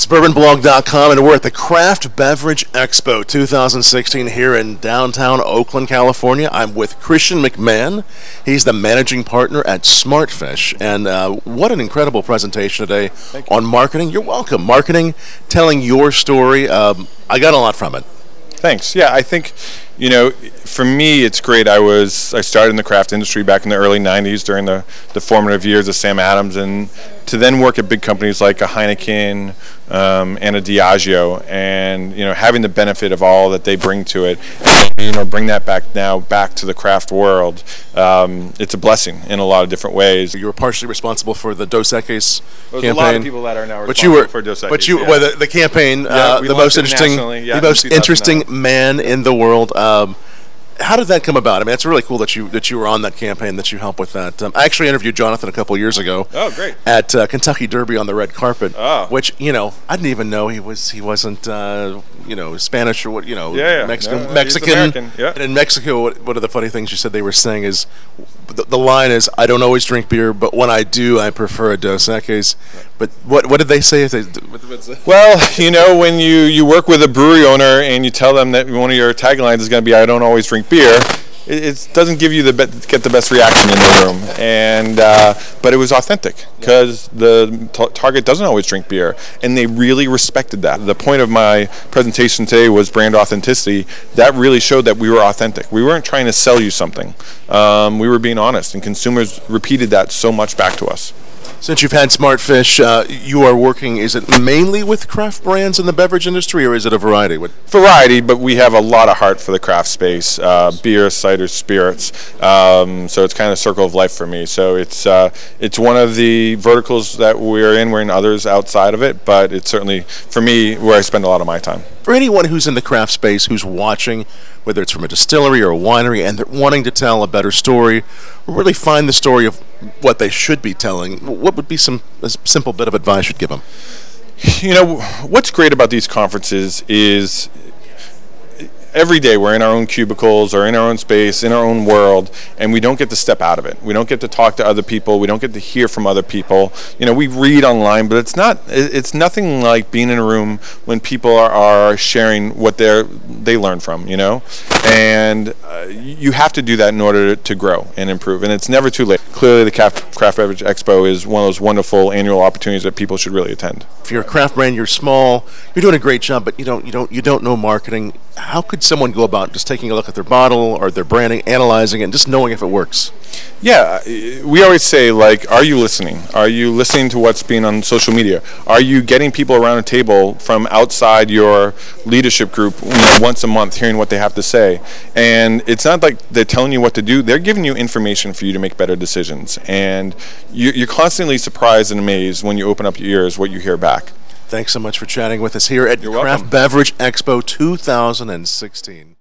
It's bourbonblog.com, and we're at the Craft Beverage Expo 2016 here in downtown Oakland, California. I'm with Christian McMahan. He's the managing partner at Smartfish. And what an incredible presentation today on marketing. You're welcome. Marketing, telling your story. I got a lot from it. Thanks. Yeah, I think, for me, it's great. I started in the craft industry back in the early 90s during the formative years of Sam Adams, and to then work at big companies like a Heineken and a Diageo, and having the benefit of all that they bring to it, and bring that back to the craft world. It's a blessing in a lot of different ways. You were partially responsible for the Dos Equis campaign. There's a lot of people that are now responsible for Dos Equis. But you were the campaign, the most interesting man in the world. How did that come about? I mean, it's really cool that you were on that campaign, that you helped with that. I actually interviewed Jonathan a couple years ago. Oh, great! At Kentucky Derby on the red carpet. Oh. Which I didn't even know he wasn't Spanish or what Mexican. American. Yeah. And in Mexico, one of the funny things you said they were saying is the line is, "I don't always drink beer, but when I do, I prefer a Dos Equis." But what did they say? Well, when you work with a brewery owner and you tell them that one of your taglines is going to be "I don't always drink beer," it doesn't give you get the best reaction in the room. And but it was authentic because the target doesn't always drink beer, and they really respected that. The point of my presentation today was brand authenticity. That really showed that we were authentic. We weren't trying to sell you something. We were being honest, and consumers repeated that so much back to us. Since you've had Smartfish, you are working, is it mainly with craft brands in the beverage industry, or is it a variety? Variety, but we have a lot of heart for the craft space, beer, cider, spirits, so it's kind of a circle of life for me. So it's one of the verticals that we're in others outside of it, but it's certainly, for me, where I spend a lot of my time. For anyone who's in the craft space, who's watching, whether it's from a distillery or a winery, and they're wanting to tell a better story, or really find the story of what they should be telling, what would be a simple bit of advice you'd give them? What's great about these conferences is every day we're in our own cubicles or in our own space, in our own world, and we don't get to step out of it. We don't get to talk to other people. We don't get to hear from other people. We read online, but it's nothing like being in a room when people are sharing what they learn from, and you have to do that in order to grow and improve, and it's never too late. Clearly, the Craft Beverage Expo is one of those wonderful annual opportunities that people should really attend. If you're a craft brand, you're small, you're doing a great job, but you don't know marketing. How could someone go about just taking a look at their bottle or their branding, analyzing it, and just knowing if it works? Yeah, we always say, are you listening? Are you listening to what's being on social media? Are you getting people around a table from outside your leadership group once a month, hearing what they have to say? And it's not like they're telling you what to do. They're giving you information for you to make better decisions. And you're constantly surprised and amazed when you open up your ears what you hear back. Thanks so much for chatting with us here at You're Craft welcome. Beverage Expo 2016.